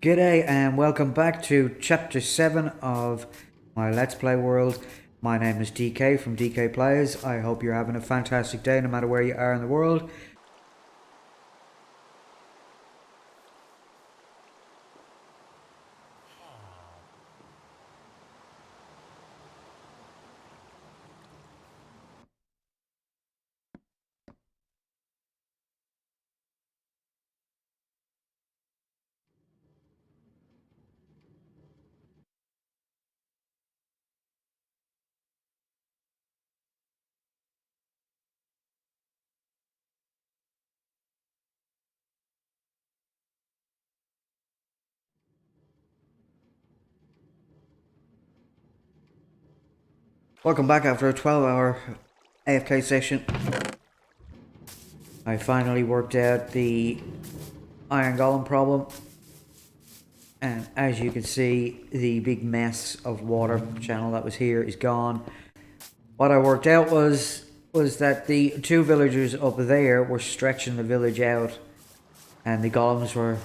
G'day and welcome back to chapter 7 of my Let's Play world. My name is DK from DK Plays. I hope you're having a fantastic day no matter where you are in the world. Welcome back after a 12-hour AFK session. I finally worked out the iron golem problem. And as you can see, the big mess of water channel that was here is gone. What I worked out was that the two villagers up there were stretching the village out, and the golems were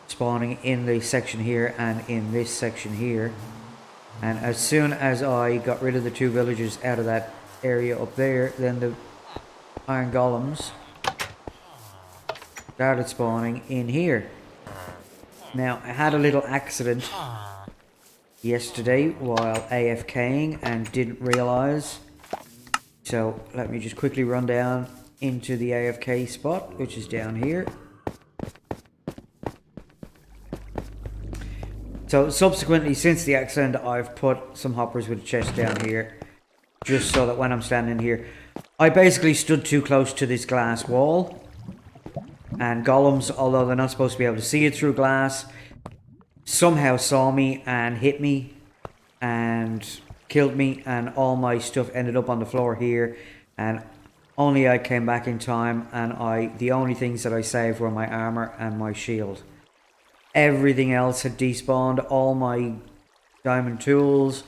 spawning in this section here and in this section here. And as soon as I got rid of the two villagers out of that area up there, then the iron golems started spawning in here. Now, I had a little accident yesterday while AFKing and didn't realise. So let me just quickly run down into the AFK spot, which is down here. So subsequently, since the accident, I've put some hoppers with a chest down here, just so that when I'm standing here, I basically stood too close to this glass wall, and golems, although they're not supposed to be able to see it through glass, somehow saw me and hit me and killed me, and all my stuff ended up on the floor here, and only I came back in time, and the only things that I saved were my armor and my shield. Everything else had despawned. All my diamond tools,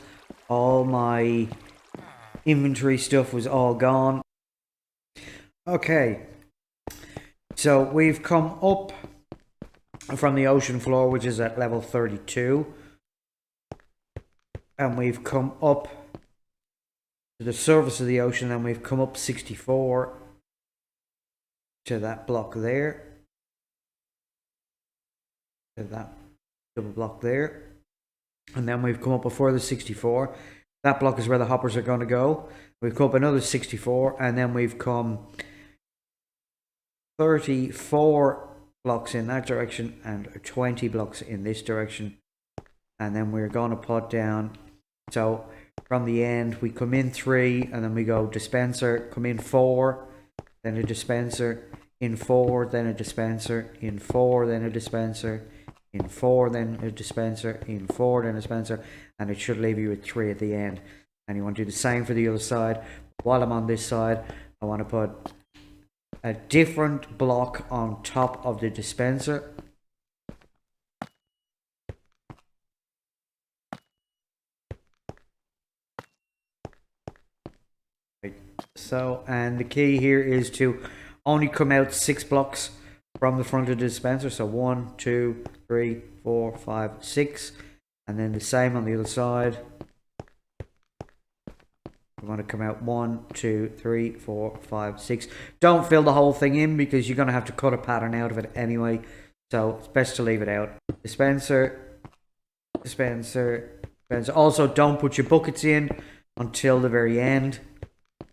all my inventory stuff was all gone. Okay, so we've come up from the ocean floor, which is at level 32, and we've come up to the surface of the ocean, and we've come up 64 to that block there. That double block there, and then we've come up a further 64. That block is where the hoppers are going to go. We've come up another 64, and then we've come 34 blocks in that direction and 20 blocks in this direction, and then we're going to put down. So from the end we come in 3, and then we go dispenser, come in 4, then a dispenser, in 4, then a dispenser, in 4, then a dispenser, in 4, then a dispenser, in 4, then a dispenser, and it should leave you with 3 at the end. And you want to do the same for the other side. While I'm on this side, I want to put a different block on top of the dispenser. So, and the key here is to only come out 6 blocks from the front of the dispenser. So 1, 2, 3, 4, 5, 6, and then the same on the other side. We want to come out 1, 2, 3, 4, 5, 6. Don't fill the whole thing in because you're going to have to cut a pattern out of it anyway. So it's best to leave it out. Dispenser, dispenser, dispenser. Also, don't put your buckets in until the very end.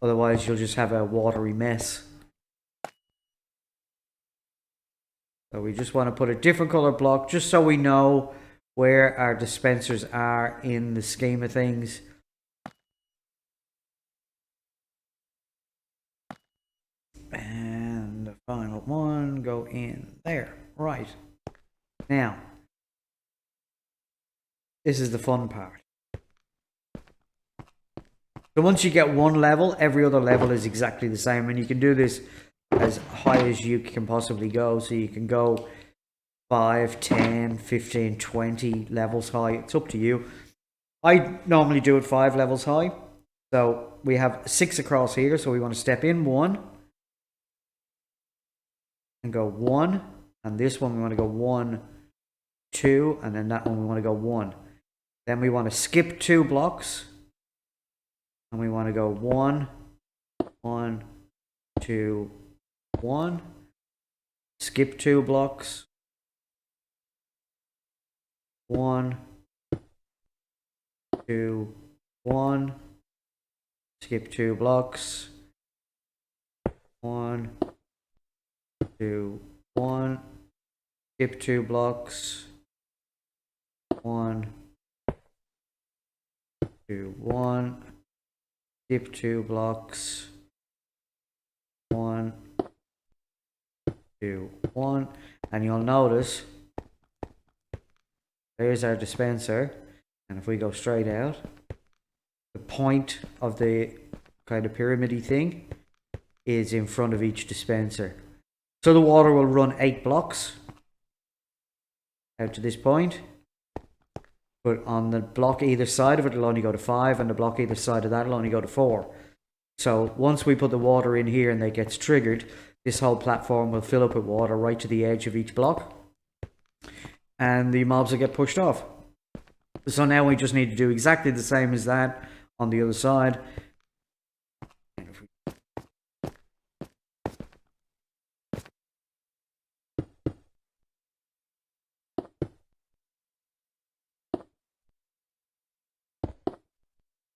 Otherwise, you'll just have a watery mess. So we just want to put a different color block just so we know where our dispensers are in the scheme of things. And the final one, go in there. Right. Now, this is the fun part. So once you get one level, every other level is exactly the same, and you can do this as high as you can possibly go. So you can go 5, 10, 15, 20 levels high. It's up to you. I normally do it 5 levels high. So we have 6 across here. So we want to step in 1 and go 1. And this one we want to go 1, 2, and then that one we want to go 1. Then we want to skip 2 blocks, and we want to go 1, 1, 2, 1. Skip 2 blocks, 1, 2, 1. Skip 2 blocks, 1, 2, 1. Skip 2 blocks, 1, 2, 1. Skip 2 blocks, 1, 2, 1. And you'll notice there's our dispenser, and if we go straight out, the point of the kind of pyramid-y thing is in front of each dispenser. So the water will run 8 blocks out to this point, but on the block either side of it it'll only go to 5, and the block either side of that will only go to 4. So once we put the water in here and it gets triggered, this whole platform will fill up with water right to the edge of each block, and the mobs will get pushed off. So now we just need to do exactly the same as that on the other side.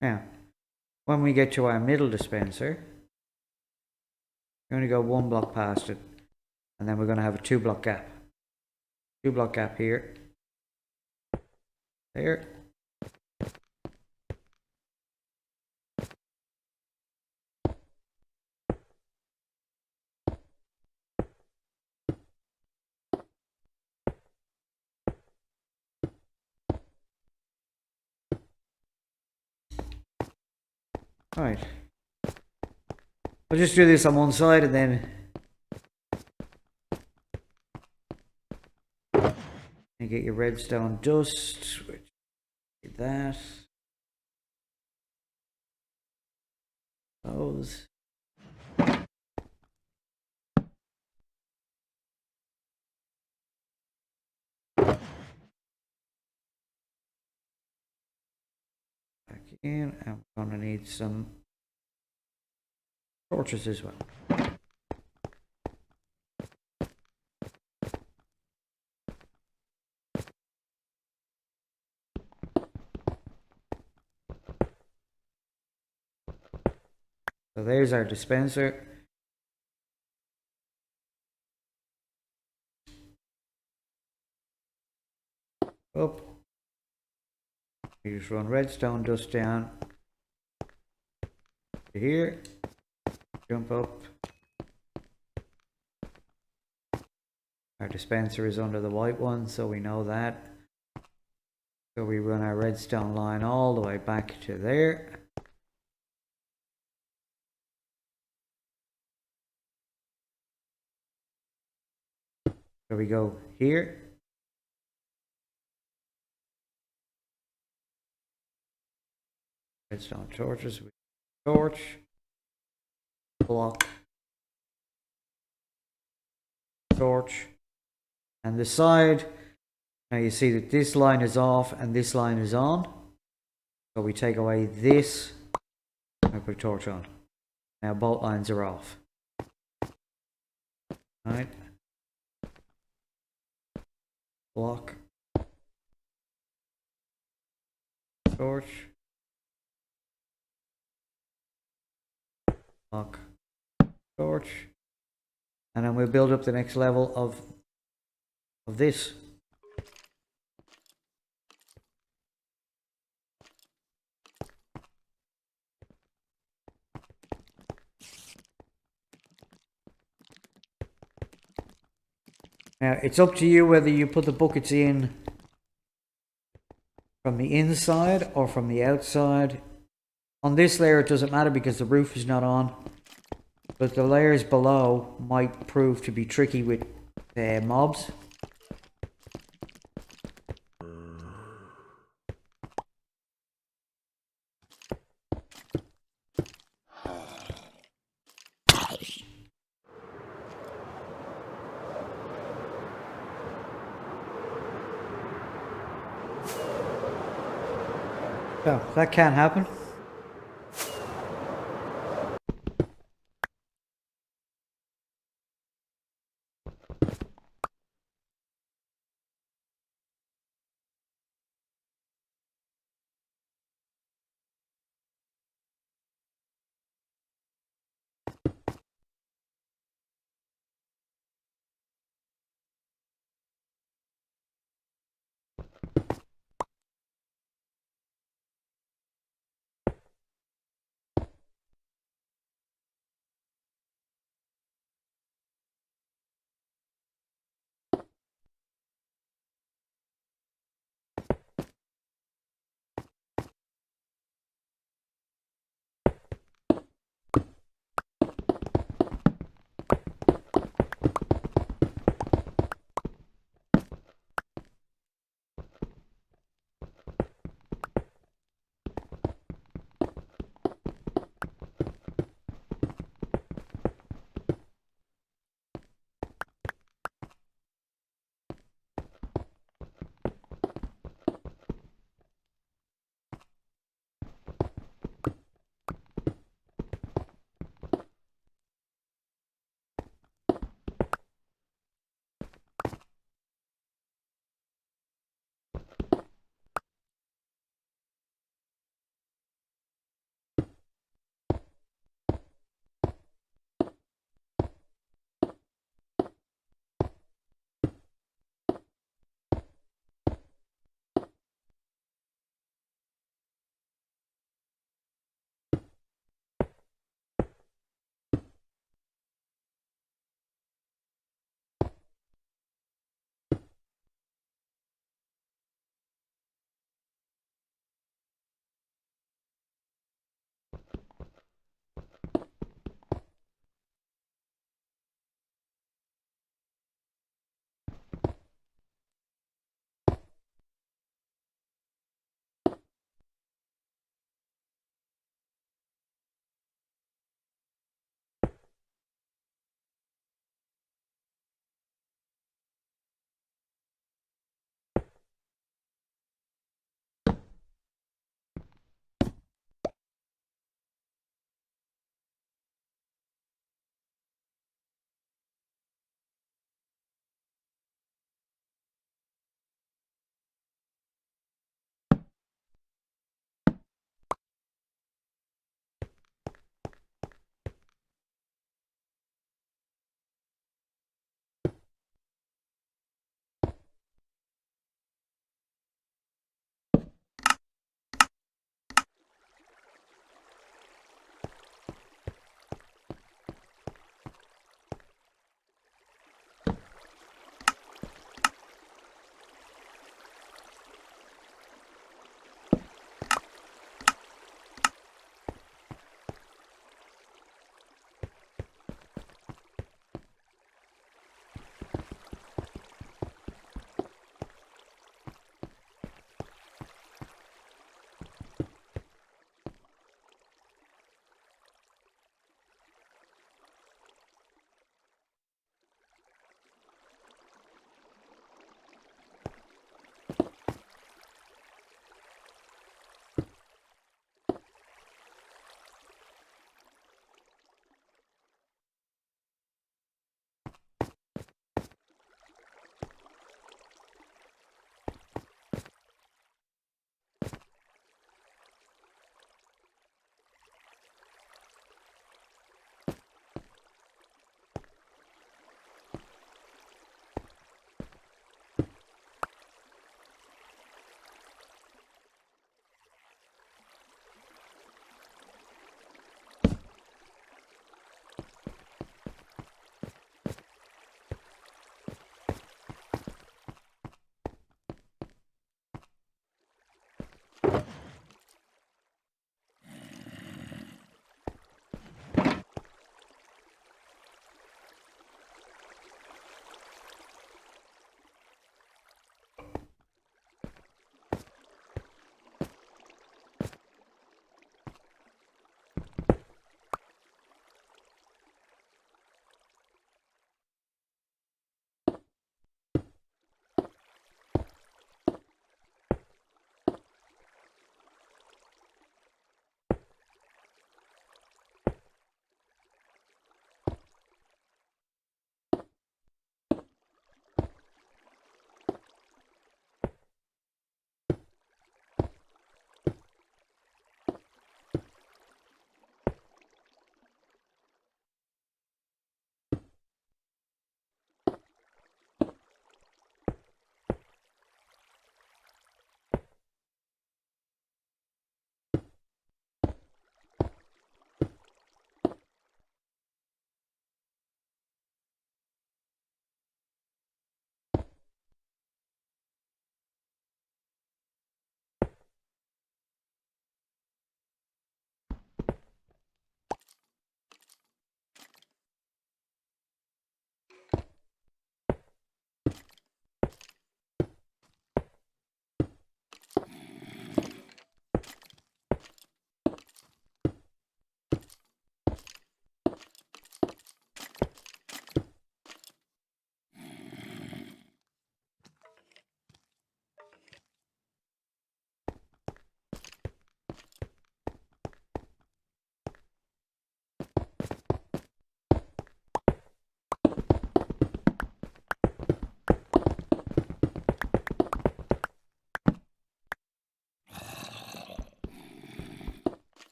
Now, when we get to our middle dispenser, we're going to go 1 block past it, and then we're going to have a 2 block gap. 2 block gap here. There. Right. I'll just do this on one side and then you get your redstone dust, which is that. Those. Back in, and we're gonna need some torches as well. So there's our dispenser. Up. You just run redstone dust down to here. Jump up. Our dispenser is under the white one, so we know that. So we run our redstone line all the way back to there. So we go here. Redstone torches. Torch. Block. Torch. And the side. Now you see that this line is off and this line is on. So we take away this and put a torch on. Now both lines are off. Right. Block. Torch. Block. Torch. And then we'll build up the next level of this. Now, it's up to you whether you put the buckets in from the inside or from the outside. On this layer, it doesn't matter because the roof is not on. But the layers below might prove to be tricky with mobs. Oh, that can't happen.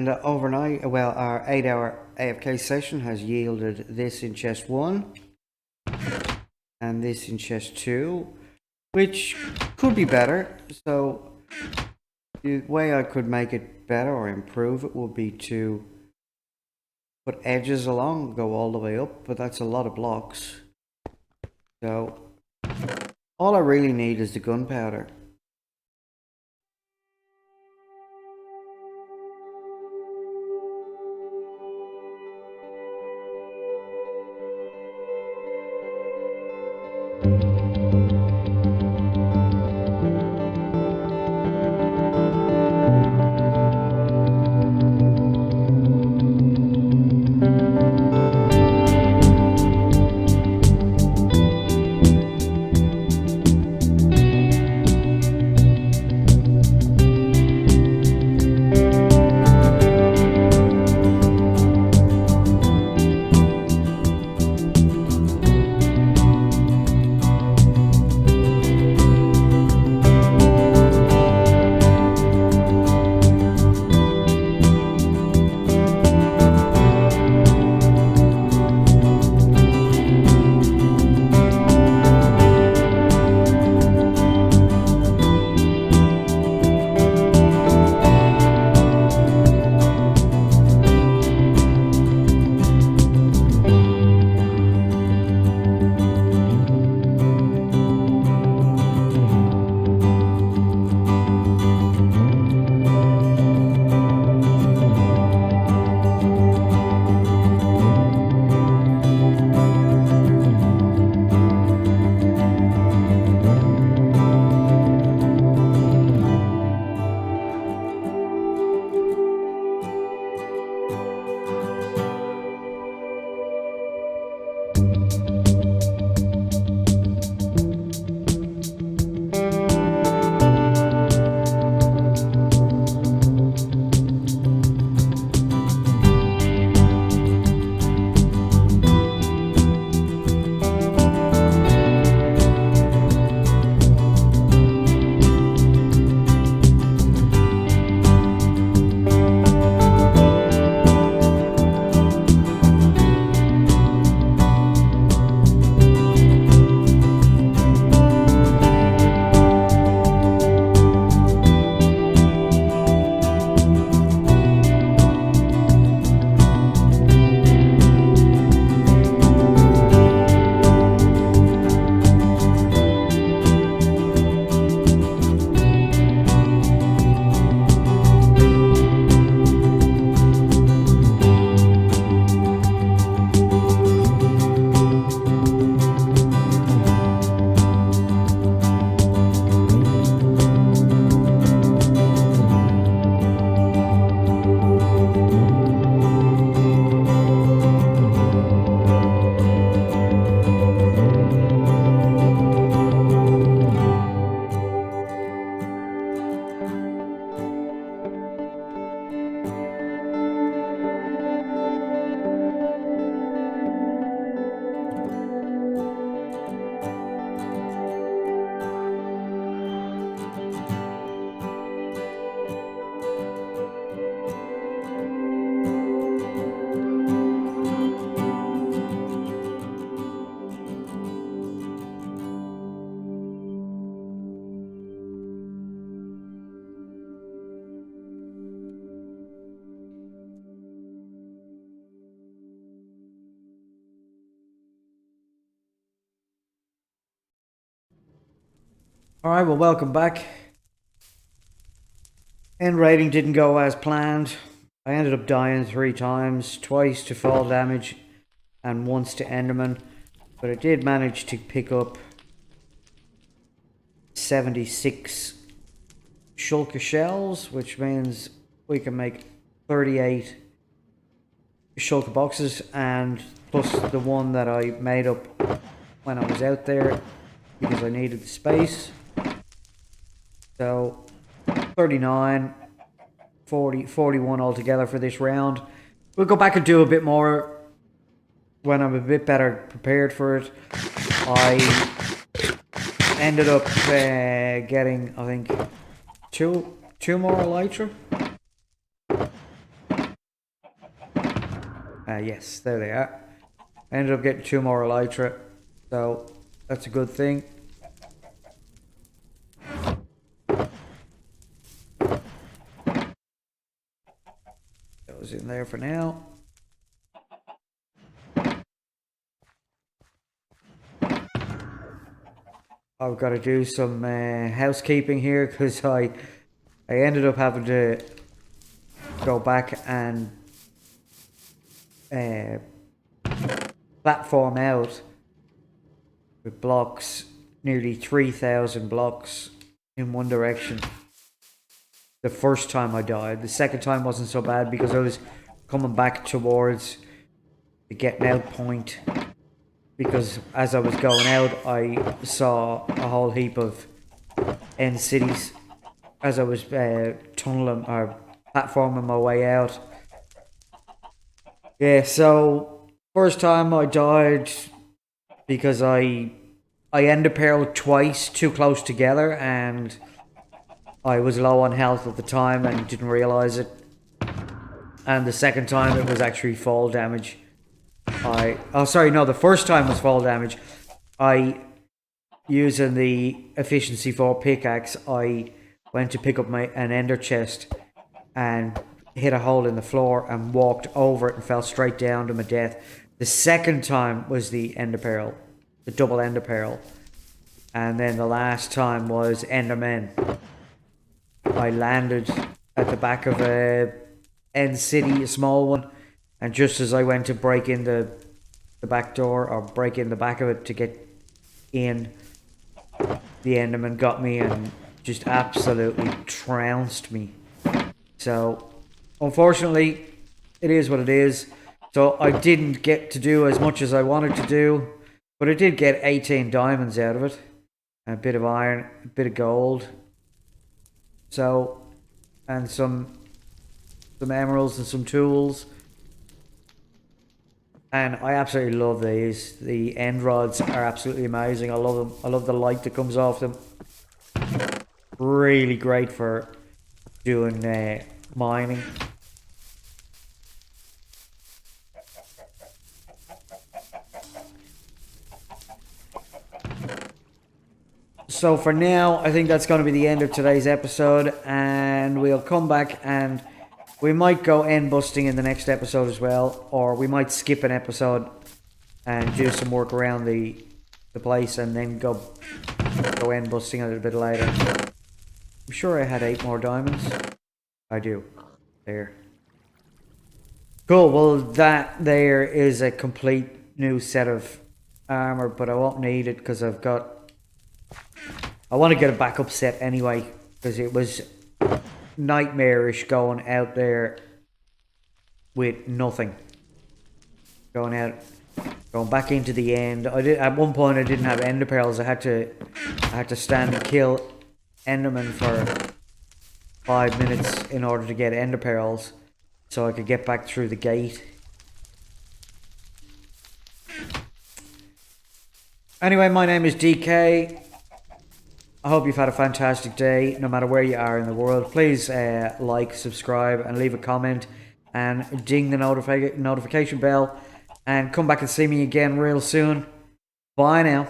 And overnight, well, our 8-hour AFK session has yielded this in chest 1 and this in chest 2, which could be better. So the way I could make it better or improve it would be to put edges along, go all the way up, but that's a lot of blocks. So all I really need is the gunpowder. Alright, well, welcome back. End rating didn't go as planned. I ended up dying 3 times, twice to fall damage and once to Enderman. But I did manage to pick up 76 shulker shells, which means we can make 38 shulker boxes, and plus the one that I made up when I was out there because I needed the space. So 39, 40, 41 altogether for this round. We'll go back and do a bit more when I'm a bit better prepared for it. I ended up getting, I think, two more elytra. Yes, there they are. I ended up getting 2 more elytra, so that's a good thing. Those in there for now. I've got to do some housekeeping here because I ended up having to go back and platform out with blocks, nearly 3,000 blocks in one direction. The first time I died. The second time wasn't so bad because I was coming back towards the getting out point. Because as I was going out, I saw a whole heap of end cities as I was tunneling or platforming my way out. Yeah, so first time I died because I ender pearled twice too close together, and I was low on health at the time and didn't realize it. And the second time it was actually fall damage. The first time was fall damage. Using the efficiency 4 pickaxe, I went to pick up an ender chest and hit a hole in the floor and walked over it and fell straight down to my death. The second time was the ender pearl, the double ender pearl. And then the last time was endermen. I landed at the back of a end city, a small one, and just as I went to break in the back door, or break in the back of it to get in, the enderman got me and just absolutely trounced me. So unfortunately it is what it is. So I didn't get to do as much as I wanted to do, but I did get 18 diamonds out of it, a bit of iron, a bit of gold, so, and some emeralds and some tools. And I absolutely love these. The end rods are absolutely amazing. I love them. I love the light that comes off them. Really great for doing mining. So for now, I think that's going to be the end of today's episode, and we'll come back and we might go end busting in the next episode as well, or we might skip an episode and do some work around the place and then go end busting a little bit later. I'm sure I had 8 more diamonds. I do. There. Cool, well that there is a complete new set of armor, but I won't need it because I want to get a backup set anyway, because it was nightmarish going out there with nothing. Going back into the end. At one point I didn't have ender pearls. I had to stand and kill endermen for 5 minutes in order to get ender pearls so I could get back through the gate. Anyway, my name is DK. I hope you've had a fantastic day, no matter where you are in the world. Please like, subscribe, and leave a comment, and ding the notification bell, and come back and see me again real soon. Bye now.